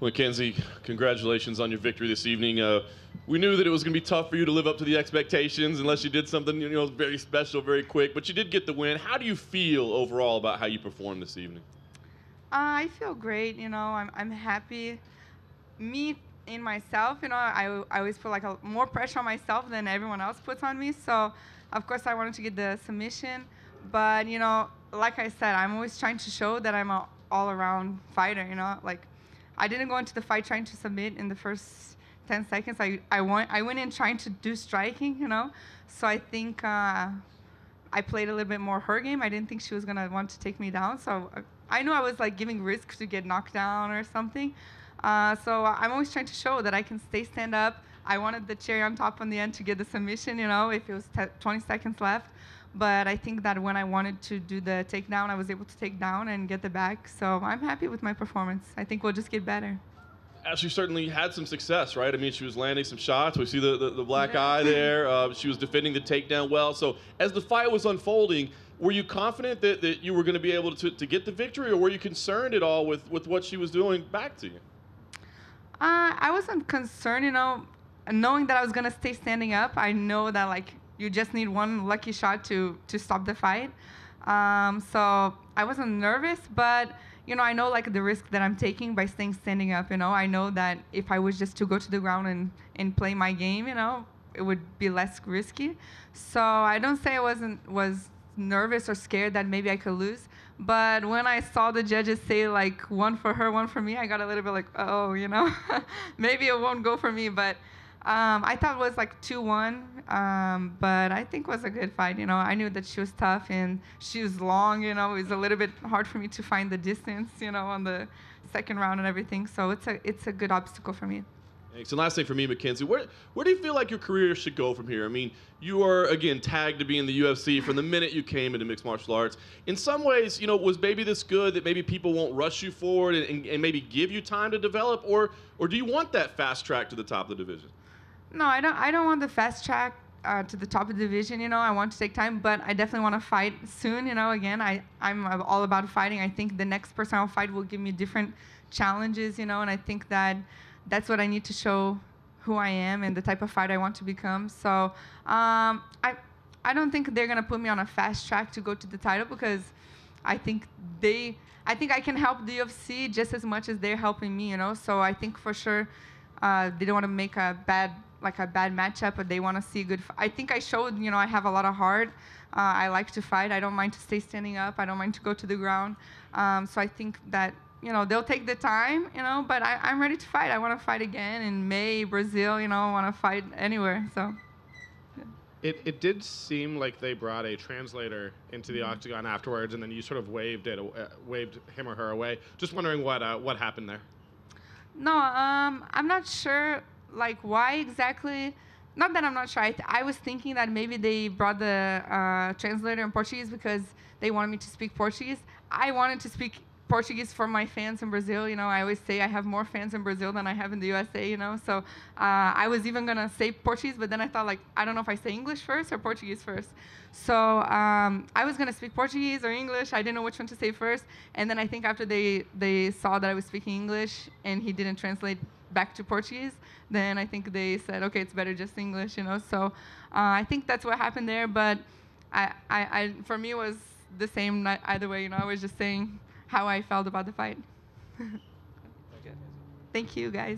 Mackenzie, congratulations on your victory this evening. We knew that it was going to be tough for you to live up to the expectations unless you did something, very special, very quick. But you did get the win. How do you feel overall about how you performed this evening? I feel great. I'm happy. Me in myself, I always put like more pressure on myself than everyone else puts on me. So, of course, I wanted to get the submission. But, like I said, I'm always trying to show that I'm an all-around fighter, Like, I didn't go into the fight trying to submit in the first 10 seconds. I went in trying to do striking, So I think I played a little bit more her game. I didn't think she was going to want to take me down. So I knew I was like giving risk to get knocked down or something. So I'm always trying to show that I can stand up. I wanted the cherry on top on the end to get the submission, if it was 20 seconds left. But I think that when I wanted to do the takedown, I was able to take down and get the back. So I'm happy with my performance. I think we'll just get better. She certainly had some success, right? I mean, she was landing some shots. We see the black eye there. She was defending the takedown well. So as the fight was unfolding, were you confident that you were going to be able to get the victory, or were you concerned at all with what she was doing back to you? I wasn't concerned, knowing that I was going to stay standing up. I know that, like, you just need one lucky shot to stop the fight. So I wasn't nervous, but, I know, like, the risk that I'm taking by standing up, I know that if I was just to go to the ground and play my game, it would be less risky. So I don't say I was nervous or scared that maybe I could lose. But when I saw the judges say, like, one for her, one for me, I got a little bit like, oh, maybe it won't go for me. But I thought it was like 2-1, but I think it was a good fight. I knew that she was tough and she was long. It was a little bit hard for me to find the distance, on the second round and everything. So it's a good obstacle for me. Thanks. And last thing for me, Mackenzie, where do you feel like your career should go from here? I mean, you are, again, tagged to be in the UFC from the minute you came into mixed martial arts. In some ways, was maybe this good that maybe people won't rush you forward and maybe give you time to develop, or do you want that fast track to the top of the division? No, I don't want the fast track to the top of the division. I want to take time, but I definitely want to fight soon. Again, I'm all about fighting. I think the next person I'll fight will give me different challenges, and I think that's what I need to show who I am and the type of fighter I want to become. So I don't think they're gonna put me on a fast track to go to the title, because I think I can help the UFC just as much as they're helping me. So I think for sure they don't want to make a bad matchup, but they want to see a good. I think I showed I have a lot of heart. I like to fight. I don't mind to stay standing up. I don't mind to go to the ground. So I think that. They'll take the time, but I'm ready to fight. I want to fight again in May, Brazil, I want to fight anywhere. So, yeah. It did seem like they brought a translator into the octagon afterwards, and then you sort of waved him or her away. Just wondering what happened there. No, I'm not sure, like, why exactly. Not that I'm not sure. I was thinking that maybe they brought the translator in Portuguese because they wanted me to speak Portuguese. I wanted to speak Portuguese for my fans in Brazil. I always say I have more fans in Brazil than I have in the USA, So I was even going to say Portuguese, but then I thought, like, I don't know if I say English first or Portuguese first. So I was going to speak Portuguese or English. I didn't know which one to say first. And then I think after they saw that I was speaking English and he didn't translate back to Portuguese, then I think they said, okay, it's better just English, So I think that's what happened there. But for me, it was the same either way. I was just saying how I felt about the fight. Thank you, guys.